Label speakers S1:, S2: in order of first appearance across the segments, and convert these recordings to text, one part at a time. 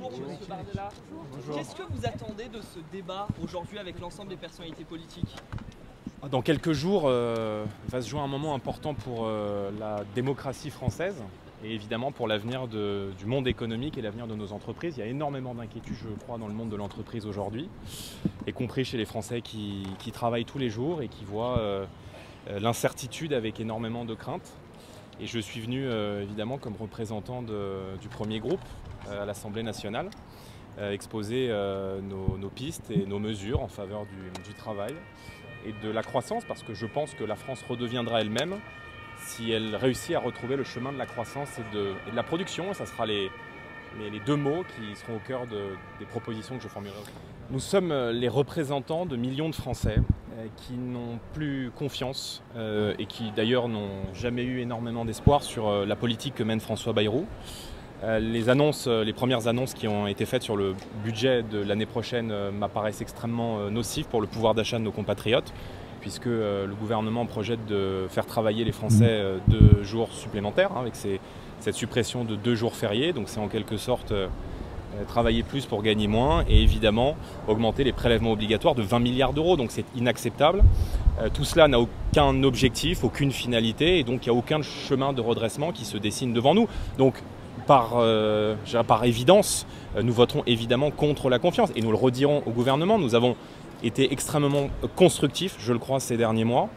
S1: Bonjour Monsieur Bardella. Qu'est-ce que vous attendez de ce débat aujourd'hui avec l'ensemble des personnalités politiques?
S2: Dans quelques jours, va se jouer un moment important pour la démocratie française et évidemment pour l'avenir du monde économique et l'avenir de nos entreprises. Il y a énormément d'inquiétudes, je crois, dans le monde de l'entreprise aujourd'hui, y compris chez les Français qui travaillent tous les jours et qui voient l'incertitude avec énormément de crainte. Et je suis venu évidemment comme représentant du premier groupe à l'Assemblée nationale, exposer nos pistes et nos mesures en faveur du travail et de la croissance, parce que je pense que la France redeviendra elle-même si elle réussit à retrouver le chemin de la croissance et de la production. Et ça sera les deux mots qui seront au cœur des propositions que je formulerai. Nous sommes les représentants de millions de Français qui n'ont plus confiance et qui d'ailleurs n'ont jamais eu énormément d'espoir sur la politique que mène François Bayrou. Les premières annonces qui ont été faites sur le budget de l'année prochaine m'apparaissent extrêmement nocives pour le pouvoir d'achat de nos compatriotes, puisque le gouvernement projette de faire travailler les Français 2 jours supplémentaires avec cette suppression de 2 jours fériés. Donc c'est en quelque sorte travailler plus pour gagner moins et évidemment augmenter les prélèvements obligatoires de 20 milliards d'euros. Donc c'est inacceptable. Tout cela n'a aucun objectif, aucune finalité, et donc il n'y a aucun chemin de redressement qui se dessine devant nous. Donc par évidence, nous voterons évidemment contre la confiance et nous le redirons au gouvernement. Nous avons été extrêmement constructifs, je le crois, ces derniers mois.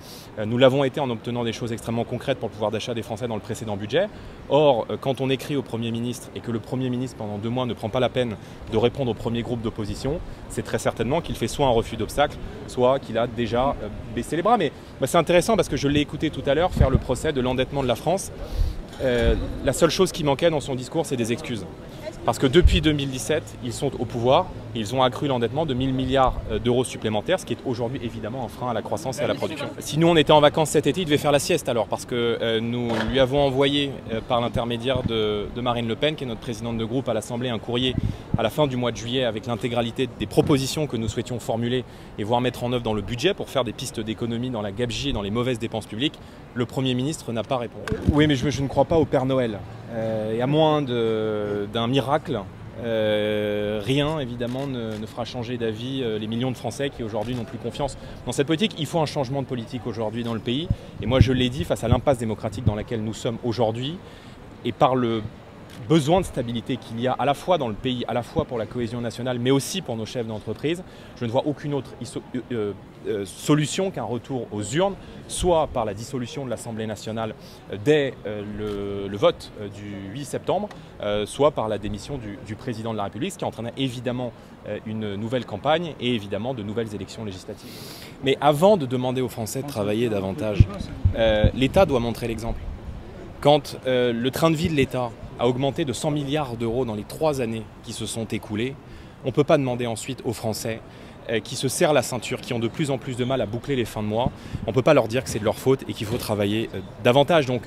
S2: Nous l'avons été en obtenant des choses extrêmement concrètes pour le pouvoir d'achat des Français dans le précédent budget. Or, quand on écrit au Premier ministre et que le Premier ministre, pendant 2 mois, ne prend pas la peine de répondre au premier groupe d'opposition, c'est très certainement qu'il fait soit un refus d'obstacle, soit qu'il a déjà baissé les bras. Mais c'est intéressant parce que je l'ai écouté tout à l'heure faire le procès de l'endettement de la France. La seule chose qui manquait dans son discours, c'est des excuses. Parce que depuis 2017, ils sont au pouvoir, ils ont accru l'endettement de 1 000 milliards d'euros supplémentaires, ce qui est aujourd'hui évidemment un frein à la croissance et à la production. Si nous on était en vacances cet été, il devait faire la sieste alors, parce que nous lui avons envoyé par l'intermédiaire de Marine Le Pen, qui est notre présidente de groupe à l'Assemblée, un courrier à la fin du mois de juillet avec l'intégralité des propositions que nous souhaitions formuler et voir mettre en œuvre dans le budget pour faire des pistes d'économie dans la gabegie et dans les mauvaises dépenses publiques. Le Premier ministre n'a pas répondu. Oui, mais je ne crois pas au Père Noël. Et à moins d'un miracle, rien évidemment ne fera changer d'avis les millions de Français qui aujourd'hui n'ont plus confiance dans cette politique. Il faut un changement de politique aujourd'hui dans le pays. Et moi je l'ai dit, face à l'impasse démocratique dans laquelle nous sommes aujourd'hui et par le besoin de stabilité qu'il y a à la fois dans le pays, à la fois pour la cohésion nationale, mais aussi pour nos chefs d'entreprise, je ne vois aucune autre solution qu'un retour aux urnes, soit par la dissolution de l'Assemblée nationale dès le vote du 8 septembre, soit par la démission du président de la République, ce qui entraînerait évidemment une nouvelle campagne et évidemment de nouvelles élections législatives. Mais avant de demander aux Français de travailler davantage, l'État doit montrer l'exemple. Quand le train de vie de l'État a augmenté de 100 milliards d'euros dans les 3 années qui se sont écoulées, on ne peut pas demander ensuite aux Français qui se serrent la ceinture, qui ont de plus en plus de mal à boucler les fins de mois, on ne peut pas leur dire que c'est de leur faute et qu'il faut travailler davantage. Donc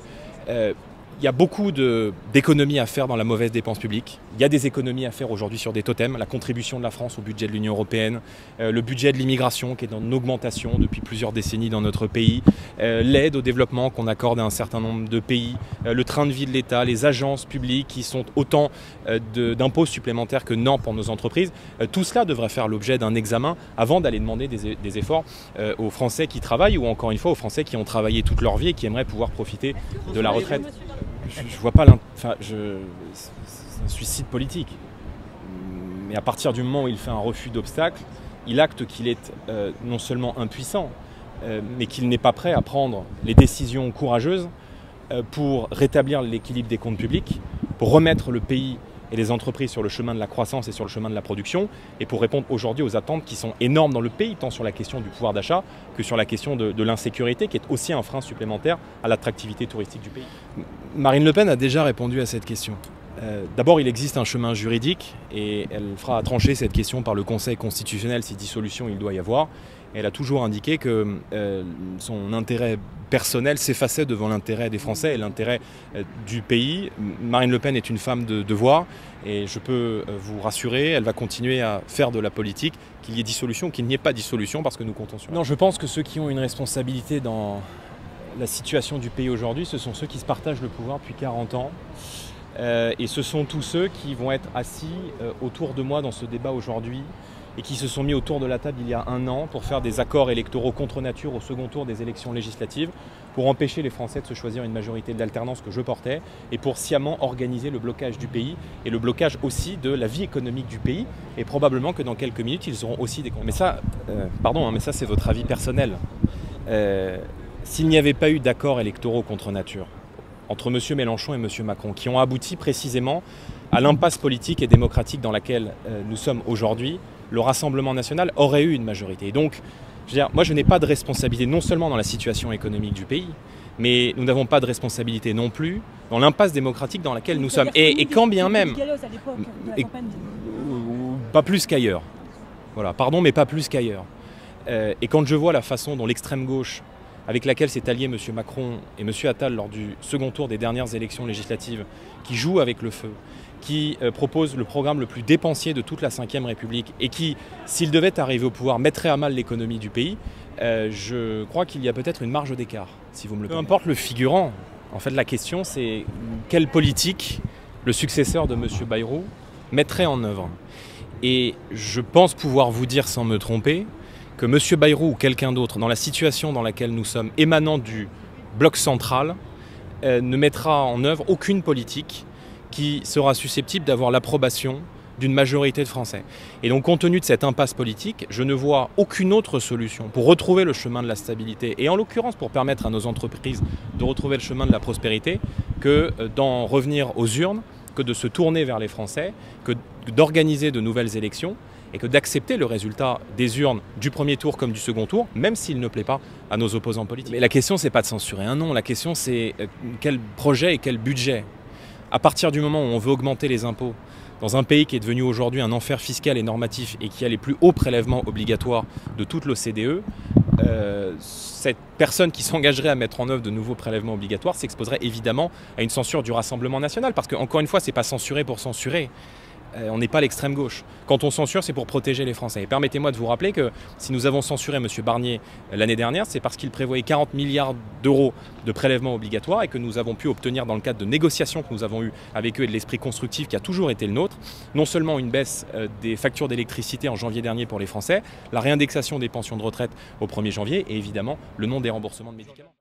S2: il y a beaucoup d'économies à faire dans la mauvaise dépense publique. Il y a des économies à faire aujourd'hui sur des totems, la contribution de la France au budget de l'Union européenne, le budget de l'immigration qui est en augmentation depuis plusieurs décennies dans notre pays, l'aide au développement qu'on accorde à un certain nombre de pays, le train de vie de l'État, les agences publiques qui sont autant d'impôts supplémentaires que non pour nos entreprises. Tout cela devrait faire l'objet d'un examen avant d'aller demander des efforts aux Français qui travaillent ou encore une fois aux Français qui ont travaillé toute leur vie et qui aimeraient pouvoir profiter de la retraite. Je vois pas c'est un suicide politique. Mais à partir du moment où il fait un refus d'obstacle, il acte qu'il est non seulement impuissant, mais qu'il n'est pas prêt à prendre les décisions courageuses pour rétablir l'équilibre des comptes publics, pour remettre le pays et les entreprises sur le chemin de la croissance et sur le chemin de la production, et pour répondre aujourd'hui aux attentes qui sont énormes dans le pays, tant sur la question du pouvoir d'achat que sur la question de l'insécurité, qui est aussi un frein supplémentaire à l'attractivité touristique du pays. Marine Le Pen a déjà répondu à cette question. D'abord, il existe un chemin juridique et elle fera trancher cette question par le Conseil constitutionnel si dissolution il doit y avoir. Elle a toujours indiqué que son intérêt personnel s'effaçait devant l'intérêt des Français et l'intérêt du pays. Marine Le Pen est une femme de devoir et je peux vous rassurer, elle va continuer à faire de la politique, qu'il y ait dissolution ou qu'il n'y ait pas dissolution, parce que nous comptons sur elle. Non, je pense que ceux qui ont une responsabilité dans la situation du pays aujourd'hui, ce sont ceux qui se partagent le pouvoir depuis 40 ans. Et ce sont tous ceux qui vont être assis autour de moi dans ce débat aujourd'hui et qui se sont mis autour de la table il y a un an pour faire des accords électoraux contre nature au second tour des élections législatives, pour empêcher les Français de se choisir une majorité d'alternance que je portais et pour sciemment organiser le blocage du pays et le blocage aussi de la vie économique du pays. Et probablement que dans quelques minutes, ils auront aussi des... Mais ça, mais ça c'est votre avis personnel. S'il n'y avait pas eu d'accords électoraux contre nature entre M. Mélenchon et M. Macron, qui ont abouti précisément à l'impasse politique et démocratique dans laquelle nous sommes aujourd'hui, le Rassemblement national aurait eu une majorité. Et donc, je veux dire, moi je n'ai pas de responsabilité non seulement dans la situation économique du pays, mais nous n'avons pas de responsabilité non plus dans l'impasse démocratique dans laquelle nous sommes. Et quand bien même... Pas plus qu'ailleurs. Voilà, pardon, mais pas plus qu'ailleurs. Et quand je vois la façon dont l'extrême gauche, avec laquelle s'est allié M. Macron et M. Attal lors du second tour des dernières élections législatives, qui joue avec le feu, qui propose le programme le plus dépensier de toute la Ve République et qui, s'il devait arriver au pouvoir, mettrait à mal l'économie du pays, je crois qu'il y a peut-être une marge d'écart, si vous me le permettez. Peu importe le figurant, en fait la question c'est quelle politique le successeur de M. Bayrou mettrait en œuvre. Et je pense pouvoir vous dire sans me tromper que M. Bayrou ou quelqu'un d'autre, dans la situation dans laquelle nous sommes, émanant du bloc central, ne mettra en œuvre aucune politique qui sera susceptible d'avoir l'approbation d'une majorité de Français. Et donc, compte tenu de cette impasse politique, je ne vois aucune autre solution pour retrouver le chemin de la stabilité, et en l'occurrence pour permettre à nos entreprises de retrouver le chemin de la prospérité, que d'en revenir aux urnes, que de se tourner vers les Français, que d'organiser de nouvelles élections, et que d'accepter le résultat des urnes du premier tour comme du second tour, même s'il ne plaît pas à nos opposants politiques. Mais la question, c'est pas de censurer un nom, la question c'est quel projet et quel budget. À partir du moment où on veut augmenter les impôts, dans un pays qui est devenu aujourd'hui un enfer fiscal et normatif et qui a les plus hauts prélèvements obligatoires de toute l'OCDE, cette personne qui s'engagerait à mettre en œuvre de nouveaux prélèvements obligatoires s'exposerait évidemment à une censure du Rassemblement national. Parce qu'encore une fois, c'est pas censurer pour censurer. On n'est pas l'extrême gauche. Quand on censure, c'est pour protéger les Français. Et permettez-moi de vous rappeler que si nous avons censuré M. Barnier l'année dernière, c'est parce qu'il prévoyait 40 milliards d'euros de prélèvements obligatoires et que nous avons pu obtenir dans le cadre de négociations que nous avons eues avec eux et de l'esprit constructif qui a toujours été le nôtre, non seulement une baisse des factures d'électricité en janvier dernier pour les Français, la réindexation des pensions de retraite au 1er janvier et évidemment le non des remboursements de médicaments.